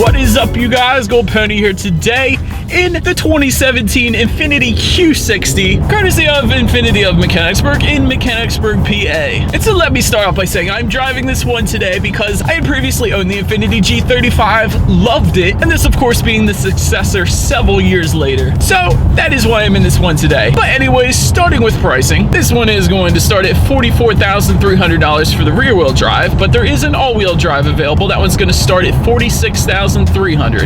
What is up, you guys? Gold Pony here today in the 2017 Infiniti Q60, courtesy of Infiniti of Mechanicsburg in Mechanicsburg, PA. And so let me start off by saying I'm driving this one today because I had previously owned the Infiniti G35, loved it, and this of course being the successor several years later. So that is why I'm in this one today. But anyways, starting with pricing, this one is going to start at $44,300 for the rear wheel drive, but there is an all-wheel drive available. That one's going to start at $46,300.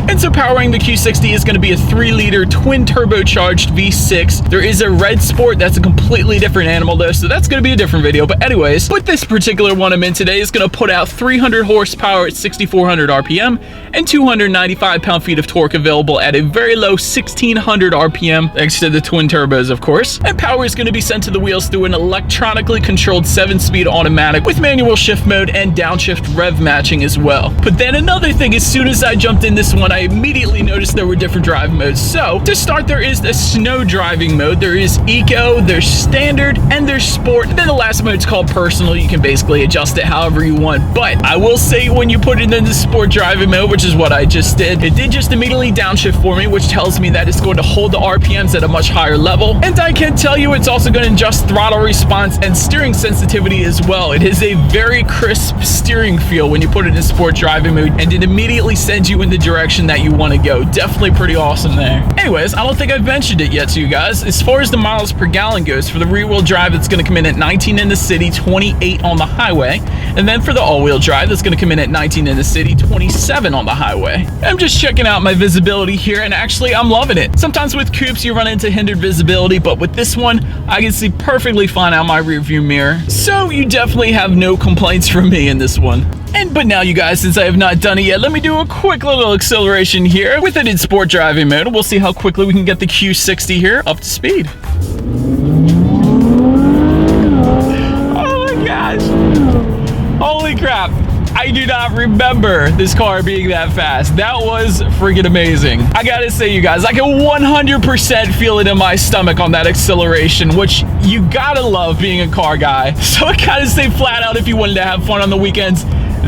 And so powering the Q60 is going to be a 3-liter twin turbocharged V6. There is a red sport. That's a completely different animal though, so that's going to be a different video. But anyways, with this particular one I'm in today is going to put out 300 horsepower at 6,400 RPM and 295 pound-feet of torque available at a very low 1,600 RPM, thanks to the twin turbos, of course. And power is going to be sent to the wheels through an electronically controlled 7-speed automatic with manual shift mode and downshift rev matching as well. But then another thing, as soon as I jumped in this one, I immediately noticed there were different drive modes. So to start, there is the snow driving mode, there is eco, there's standard, and there's sport. And then the last mode is called personal. You can basically adjust it however you want. But I will say, when you put it in the sport driving mode, which is what I just did, it did just immediately downshift for me, which tells me that it's going to hold the RPMs at a much higher level. And I can tell you it's also going to adjust throttle response and steering sensitivity as well. It is a very crisp steering feel when you put it in sport driving mode, and it immediately sends you in the direction that you want to go. Definitely pretty awesome there. Anyways, I don't think I've mentioned it yet to you guys. As far as the miles per gallon goes, for the rear wheel drive, it's going to come in at 19 in the city, 28 on the highway. And then for the all-wheel drive, that's going to come in at 19 in the city, 27 on the highway. I'm just checking out my visibility here, and actually I'm loving it. Sometimes with coupes you run into hindered visibility, but with this one I can see perfectly fine out my rear view mirror. So you definitely have no complaints from me in this one. But now, you guys, since I have not done it yet, let me do a quick little acceleration here with it in sport driving mode. We'll see how quickly we can get the Q60 here up to speed. Oh my gosh. Holy crap. I do not remember this car being that fast. That was freaking amazing. I gotta say, you guys, I can 100% feel it in my stomach on that acceleration, which you gotta love being a car guy. So I gotta say flat out, if you wanted to have fun on the weekends,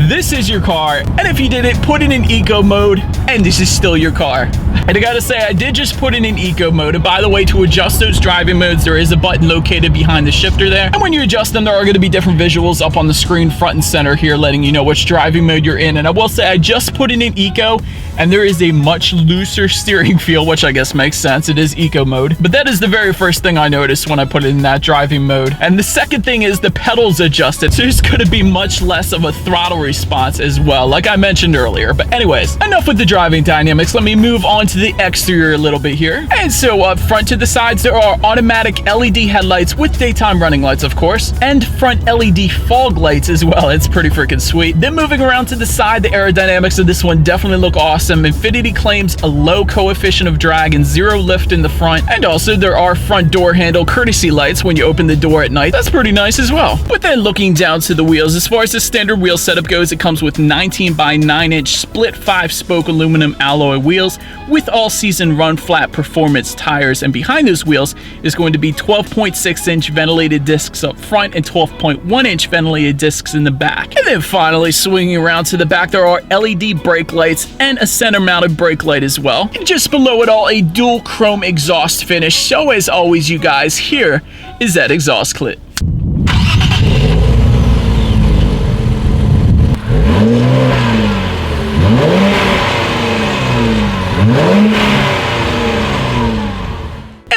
this is your car. And if you didn't, put it in eco mode, and this is still your car. And I gotta say, I did just put it in eco mode. And by the way, to adjust those driving modes, there is a button located behind the shifter there. And when you adjust them, there are gonna be different visuals up on the screen front and center here, letting you know which driving mode you're in. And I will say, I just put it in eco, and there is a much looser steering feel, which I guess makes sense. It is eco mode. But that is the very first thing I noticed when I put it in that driving mode. And the second thing is the pedals adjusted. So there's gonna be much less of a throttle response as well, like I mentioned earlier. But anyways, enough with the driving dynamics. Let me move on to the exterior a little bit here. And so up front to the sides, there are automatic LED headlights with daytime running lights, of course, and front LED fog lights as well. It's pretty freaking sweet. Then moving around to the side, the aerodynamics of this one definitely look awesome. Infiniti claims a low coefficient of drag and zero lift in the front. And also there are front door handle courtesy lights when you open the door at night. That's pretty nice as well. But then looking down to the wheels, as far as the standard wheel setup goes, it comes with 19 by 9 inch split 5-spoke aluminum alloy wheels with all-season run flat performance tires, and behind those wheels is going to be 12.6 inch ventilated discs up front and 12.1 inch ventilated discs in the back. And then finally, swinging around to the back, there are LED brake lights and a center mounted brake light as well. And just below it all, a dual chrome exhaust finish. So as always, you guys, here is that exhaust clip.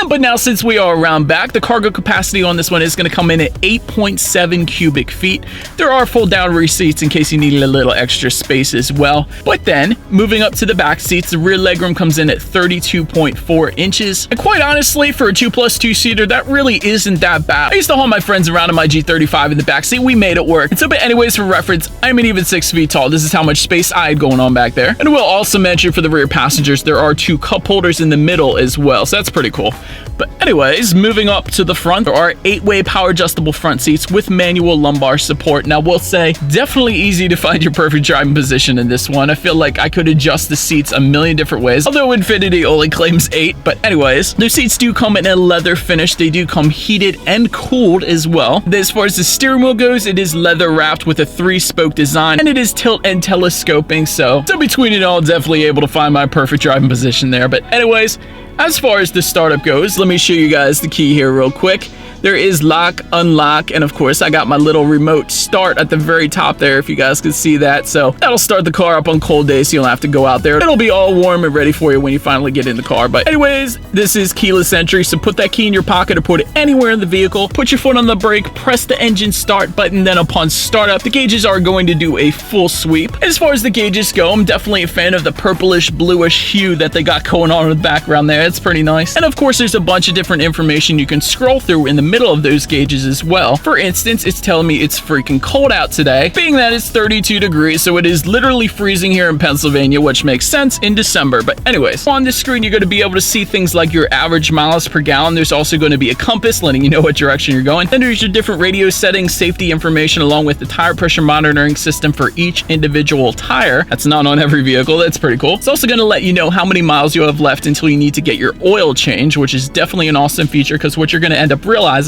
But now, since we are around back, the cargo capacity on this one is going to come in at 8.7 cubic feet. There are fold-down rear seats in case you needed a little extra space as well. But then, moving up to the back seats, the rear legroom comes in at 32.4 inches. And quite honestly, for a 2+2 seater, that really isn't that bad. I used to haul my friends around in my G35 in the back seat. We made it work. And so, but anyways, for reference, I'm an even 6 feet tall. This is how much space I had going on back there. And I will also mention, for the rear passengers, there are 2 cup holders in the middle as well. So that's pretty cool. But anyways, moving up to the front, there are 8-way power adjustable front seats with manual lumbar support. Now, we'll say definitely easy to find your perfect driving position in this one. I feel like I could adjust the seats a million different ways, although Infiniti only claims 8. But anyways, their seats do come in a leather finish. They do come heated and cooled as well. As far as the steering wheel goes, it is leather wrapped with a 3-spoke design, and it is tilt and telescoping. So between it all, definitely able to find my perfect driving position there. But anyways, as far as the startup goes, let me show you guys the key here real quick. There is lock, unlock, and of course I got my little remote start at the very top there, if you guys can see that. So that'll start the car up on cold days, so you don't have to go out there. It'll be all warm and ready for you when you finally get in the car. But anyways, this is keyless entry, so put that key in your pocket or put it anywhere in the vehicle. Put your foot on the brake, press the engine start button, then upon startup, the gauges are going to do a full sweep. As far as the gauges go, I'm definitely a fan of the purplish bluish hue that they got going on in the background there. It's pretty nice. And of course, there's a bunch of different information you can scroll through in the middle of those gauges as well. For instance, it's telling me it's freaking cold out today, being that it's 32 degrees, so it is literally freezing here in Pennsylvania, which makes sense in December. But anyways, on this screen, you're going to be able to see things like your average miles per gallon. There's also going to be a compass letting you know what direction you're going. Then there's your different radio settings, safety information, along with the tire pressure monitoring system for each individual tire. That's not on every vehicle. That's pretty cool. It's also going to let you know how many miles you have left until you need to get your oil change, which is definitely an awesome feature, because what you're going to end up realizing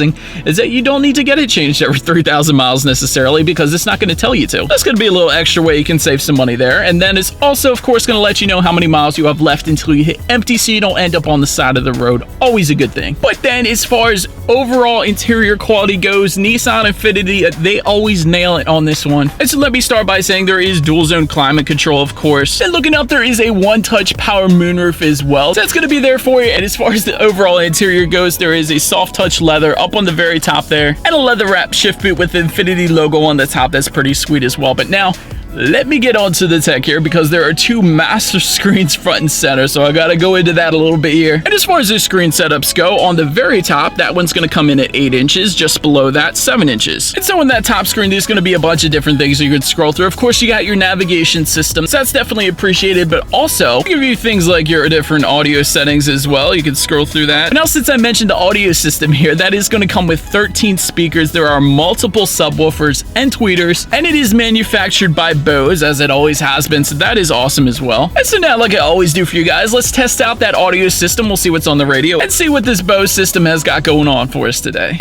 is that you don't need to get it changed every 3,000 miles necessarily, because it's not going to tell you to. That's going to be a little extra way you can save some money there. And then it's also, of course, going to let you know how many miles you have left until you hit empty, so you don't end up on the side of the road. Always a good thing. But then as far as overall interior quality goes, Nissan Infiniti, they always nail it on this one. And so let me start by saying there is dual zone climate control, of course. And looking up, there is a one-touch power moonroof as well. So that's going to be there for you. And as far as the overall interior goes, there is a soft touch leather up on the very top there, and a leather wrap shift boot with the Infiniti logo on the top. That's pretty sweet as well. But now let me get on to the tech here, because there are 2 massive screens front and center, so I gotta go into that a little bit here. And as far as the screen setups go, on the very top, that one's gonna come in at 8 inches, just below that, 7 inches. And so in that top screen, there's gonna be a bunch of different things you can scroll through. Of course, you got your navigation system, so that's definitely appreciated, but also give you things like your different audio settings as well. You can scroll through that. And now, since I mentioned the audio system here, that is gonna come with 13 speakers. There are multiple subwoofers and tweeters, and it is manufactured by Bose, as it always has been, so that is awesome as well. And so now, like I always do for you guys, let's test out that audio system. We'll see what's on the radio and see what this Bose system has got going on for us today.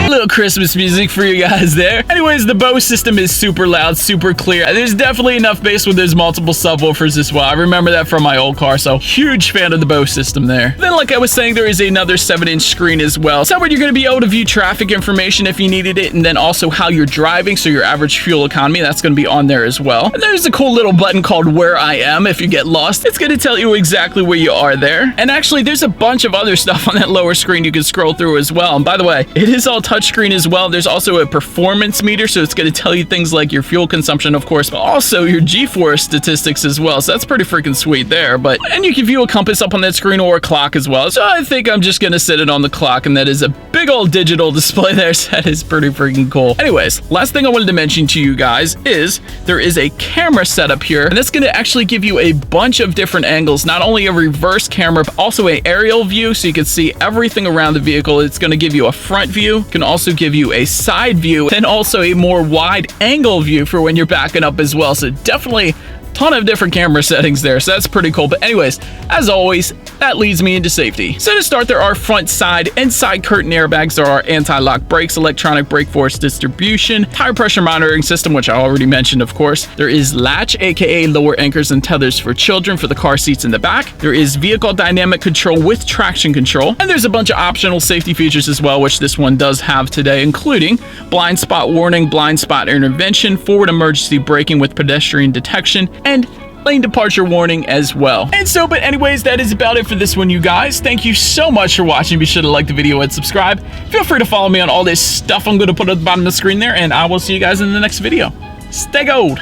Little Christmas music for you guys there. Anyways, the Bose system is super loud, super clear. There's definitely enough bass when there's multiple subwoofers as well. I remember that from my old car, so huge fan of the Bose system there. Then, like I was saying, there is another 7-inch screen as well. So where you're going to be able to view traffic information if you needed it, and then also how you're driving, so your average fuel economy, that's going to be on there as well. And there's a cool little button called Where I Am. If you get lost, it's going to tell you exactly where you are there. And actually, there's a bunch of other stuff on that lower screen you can scroll through as well. And by the way, it is all touchscreen as well. There's also a performance meter, so it's going to tell you things like your fuel consumption, of course, but also your G-force statistics as well. So that's pretty freaking sweet there. And you can view a compass up on that screen, or a clock as well. So I think I'm just going to set it on the clock, and that is a big old digital display there. So that is pretty freaking cool. Anyways, last thing I wanted to mention to you guys is there is a camera setup here, and that's going to actually give you a bunch of different angles, not only a reverse camera, but also an aerial view, so you can see everything around the vehicle. It's going to give you a front view, it can also give you a side view, and also a more wide angle view for when you're backing up as well. So definitely ton of different camera settings there, so that's pretty cool. But anyways, as always, that leads me into safety. So to start, there are front, side, and side curtain airbags. There are anti-lock brakes, electronic brake force distribution, tire pressure monitoring system, which I already mentioned, of course. There is latch, aka lower anchors and tethers for children for the car seats in the back. There is vehicle dynamic control with traction control, and there's a bunch of optional safety features as well, which this one does have today, including blind spot warning, blind spot intervention, forward emergency braking with pedestrian detection, and lane departure warning as well. And so, but anyways, that is about it for this one, you guys. Thank you so much for watching. Be sure to like the video and subscribe. Feel free to follow me on all this stuff I'm going to put at the bottom of the screen there, and I will see you guys in the next video. Stay gold.